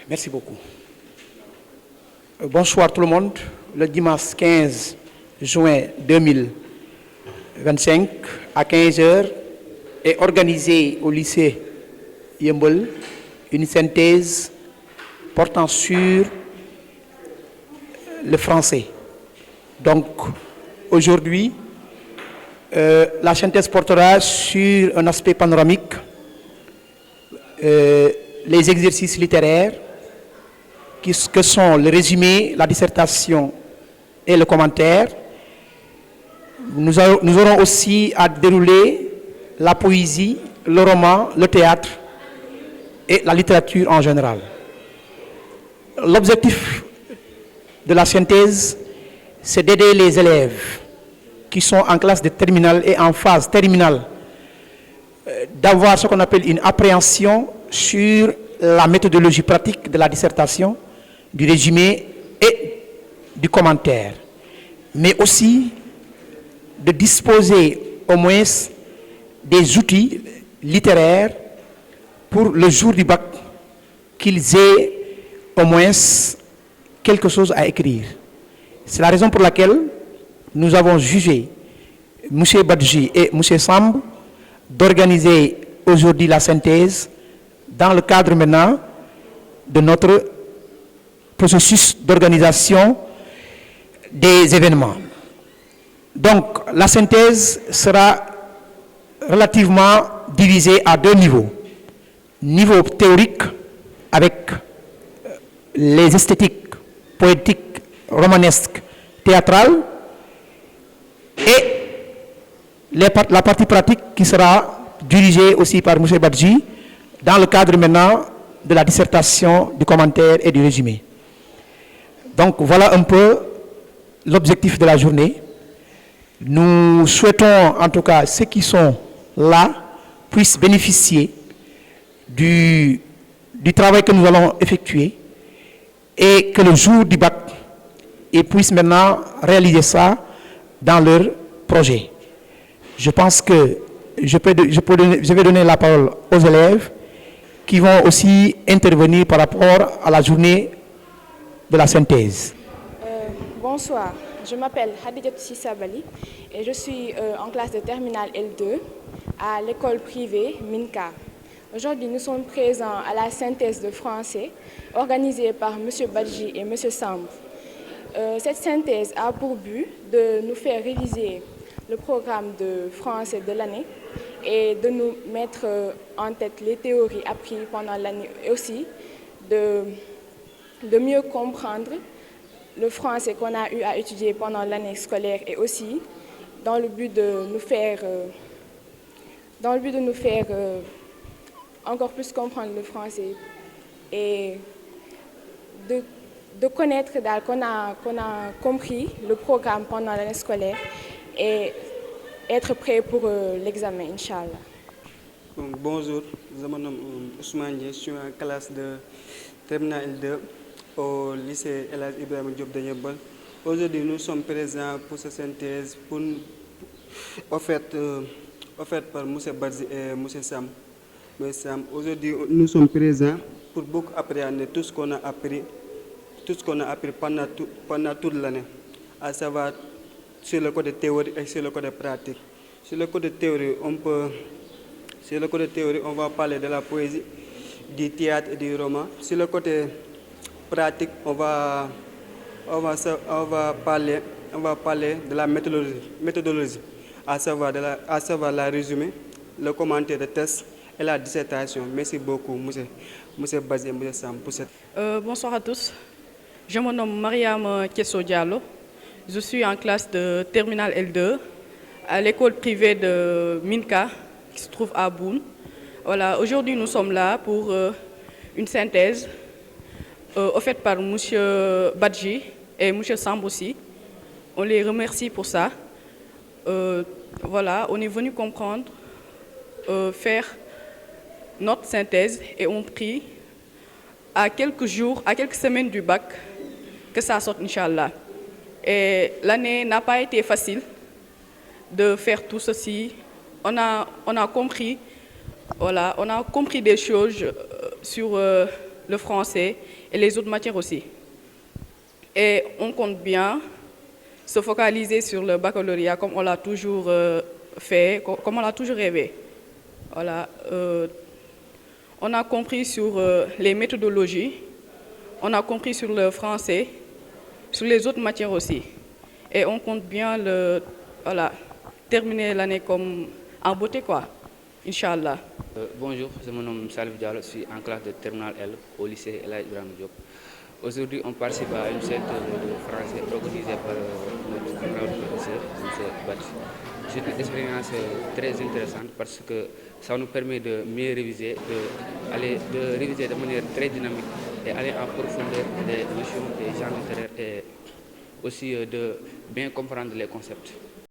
Merci beaucoup. Bonsoir tout le monde. Le dimanche 15 juin 2025 à 15 heures est organisée au lycée Yeumbeul une synthèse portant sur le français. Donc aujourd'hui, la synthèse portera sur un aspect panoramique, les exercices littéraires, que sont le résumé, la dissertation et le commentaire. Nous aurons aussi à dérouler la poésie, le roman, le théâtre et la littérature en général. L'objectif de la synthèse, c'est d'aider les élèves qui sont en classe de terminale et en phase terminale d'avoir ce qu'on appelle une appréhension sur la méthodologie pratique de la dissertation, du résumé et du commentaire, mais aussi de disposer au moins des outils littéraires pour le jour du bac, qu'ils aient au moins quelque chose à écrire. C'est la raison pour laquelle nous avons jugé, M. Badji et M. Samb, d'organiser aujourd'hui la synthèse dans le cadre maintenant de notre processus d'organisation des événements. Donc, la synthèse sera relativement divisée à deux niveaux. Niveau théorique, avec les esthétiques, poétiques, romanesques, théâtrales, et la partie pratique qui sera dirigée aussi par M. Badji dans le cadre maintenant de la dissertation, du commentaire et du résumé. Donc voilà un peu l'objectif de la journée. Nous souhaitons en tout cas ceux qui sont là puissent bénéficier du travail que nous allons effectuer et que le jour du bac, ils puissent maintenant réaliser ça dans leur projet. Je pense que je vais donner la parole aux élèves qui vont aussi intervenir par rapport à la journée de la synthèse. Bonsoir, je m'appelle Hadijatou Sissabali et je suis en classe de terminale L2 à l'école privée Minka. Aujourd'hui, nous sommes présents à la synthèse de français organisée par M. Badji et M. Samb. Cette synthèse a pour but de nous faire réviser le programme de français de l'année et de nous mettre en tête les théories apprises pendant l'année et aussi de mieux comprendre le français qu'on a eu à étudier pendant l'année scolaire et aussi dans le but de nous faire, encore plus comprendre le français et de connaître qu'on a compris le programme pendant l'année scolaire et être prêt pour l'examen, Inch'Allah. Bonjour, je m'appelle Ousmane, je suis en classe de terminale L2 au lycée El Hadj Ibrahima Diop de Yeumbeul. Aujourd'hui, nous sommes présents pour cette synthèse offerte par M. Badji et M. Samb. Aujourd'hui, nous sommes présents pour beaucoup appréhender tout ce qu'on a appris pendant toute l'année, à savoir sur le côté théorique et sur le côté pratique. Sur le côté théorique, on va parler de la poésie, du théâtre et du roman. Sur le côté pratique, on va parler de la méthodologie, à savoir la résumé, le commentaire de test et la dissertation. Merci beaucoup, M. Badji et M. Samb, pour cette. Bonsoir à tous. Je me nomme Mariam Kesso Diallo. Je suis en classe de terminale L2 à l'école privée de Minka, qui se trouve à Boune. Voilà, aujourd'hui, nous sommes là pour une synthèse offerte par M. Badji et M. Samb aussi. On les remercie pour ça. Voilà, on est venu comprendre, faire notre synthèse et on prie à quelques jours, à quelques semaines du bac, que ça sorte, Inch'Allah. Et l'année n'a pas été facile de faire tout ceci. On a compris, voilà, on a compris des choses sur le français et les autres matières aussi. Et on compte bien se focaliser sur le baccalauréat comme on l'a toujours fait, comme on l'a toujours rêvé. Voilà, on a compris sur les méthodologies, on a compris sur le français, sur les autres matières aussi. Et on compte bien terminer l'année comme en beauté, quoi, Inch'Allah. Bonjour, je me nomme Salif Diallo, je suis en classe de terminale L au lycée El Hadji Ibrahima Diop. Aujourd'hui, on participe à une séance de français organisée par notre professeur, M. Bat. C'est une expérience très intéressante parce que ça nous permet de mieux réviser, de réviser de manière très dynamique et aller en profondeur des notions des genres littéraires et aussi de bien comprendre les concepts.